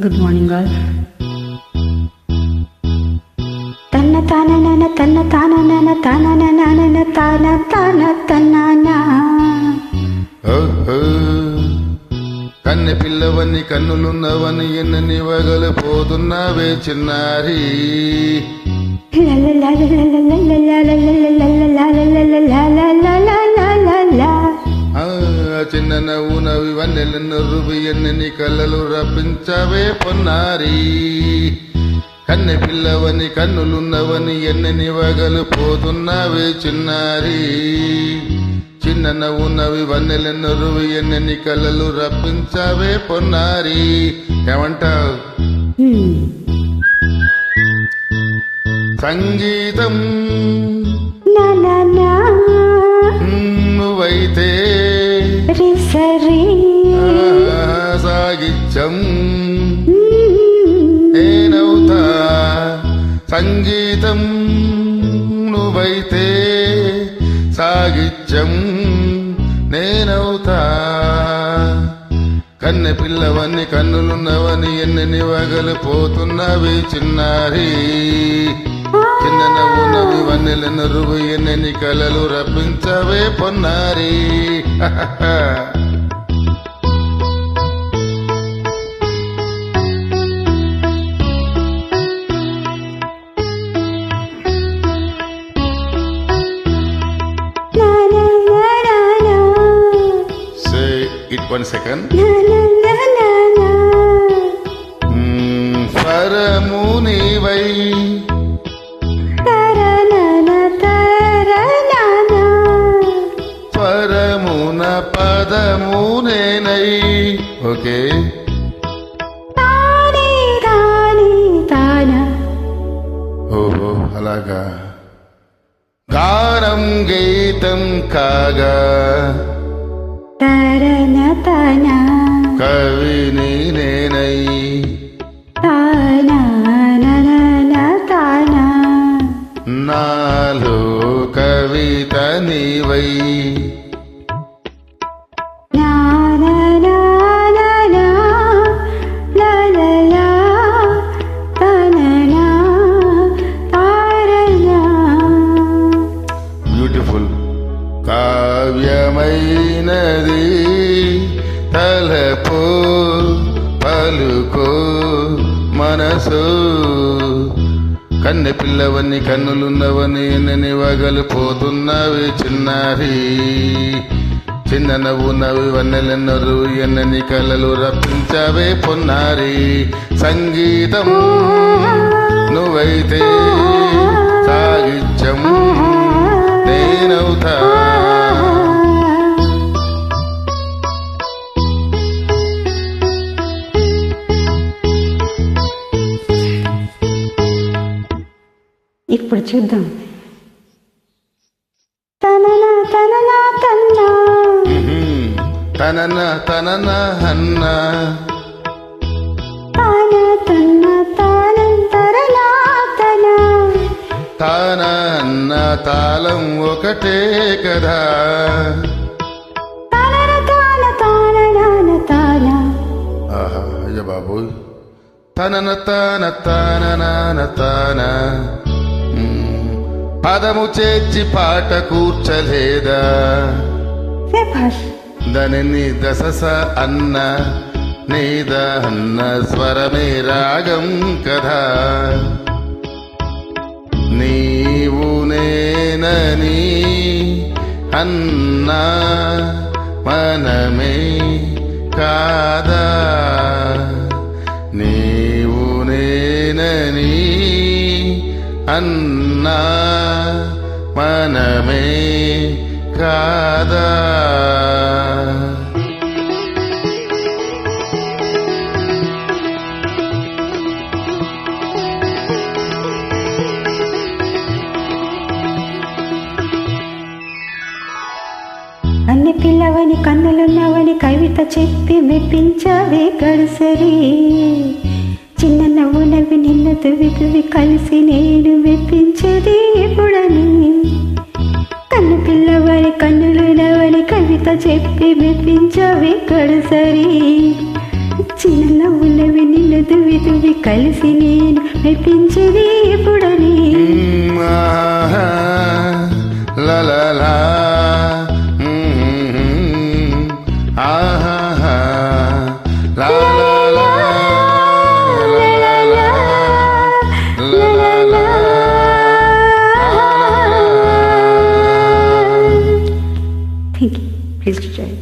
Good morning all. తన్న తానన తన్న తానన తానన తాన తాన తన్నానా. కన్నె పిల్లవని కన్నులున్నవని ఎన్నని వగలు పోతున్నావే చిన్నారి. చిన్న నవ్వు నవ్వి వన్నెల నవ్వు ఎన్నని కళ్ళలు రప్పించవే పొన్నారి. కన్నె పిల్లవని కన్నులున్నవని ఎన్నని వగలు పోతున్నావే చిన్నారి. చిన్న నవ్వు నవ్వి వన్నెల నవ్వు ఎన్నని కళ్ళలు రప్పించవే పొన్నారి. ఏమంటావు? సంగీతం నువ్వైతే సాగిత్యం నేనవుతా. సంగీతం నువ్వైతే సాగిత్యం నేనవుతా. కన్నె పిల్లవని కన్నులున్నవని ఎన్నని వగలు పోతున్నవి చిన్నారి. చిన్న నవ్వు నవ్వి వన్నెల నరువు ఎన్నని కలలు రప్పించవే పొన్నారి. Say it 1 second. స్వరము నీవై స్వరమున పదము నేనై. ఓకే, ఓహో అలాగా. గానం గీతం కాగా కవిని నేనై. నాలో కవిత నీవై. బ్యూటిఫుల్. కావ్యమైనది తలపో పలుకో మనసు. కన్నె పిల్లవని కన్నులున్నవని ఎన్నని వగలు పోతున్నవి చిన్నారి. చిన్న నవ్వు నవ్వి వన్నెలెన్నరు ఎన్నని కలలు రప్పించవే పొన్నారి. సంగీతం నువ్వైతే సాగిత్యం నేనవుతా. ఇప్పుడు చూద్దాం. తనన తనన తన్నా తనన తనన అన్న తాన తన్న తానంతరనా తన తాన అన్న తాళం ఒకటే కదా. తనన తాన తానన తాన. ఆహా అయ్య బాబోయ్. తనన తాన తానన తాన. పదము చేర్చి పాట కూర్చలేదా. దానిని దశస అన్న నీద అన్న స్వరమే రాగం కదా. నీవు నేనని అన్నా మనమే కాదా. నీవు నేనని అన్నా మనమే కాదా. అన్ని పిల్లవని కన్నులున్నవని కవిత చెప్పి మెప్పించవే గడుసరి. చిన్న నవ్వు నవ్వి నిన్న తువి తువి కలిసి నేను మెప్పించేది ఎప్పుడని. కన్ను పిల్లవని కన్నులున్నవని కవిత చెప్పి మెప్పించవే గడుసరి. చిన్న నవ్వులవి నిన్ను దువి దువి కలిసి నేను మెప్పించేది ఎప్పుడని ఆహా, లా లా లా, ఆహా, లా లా లా, లా లా లా, లా లా లా. Thank you. Please join.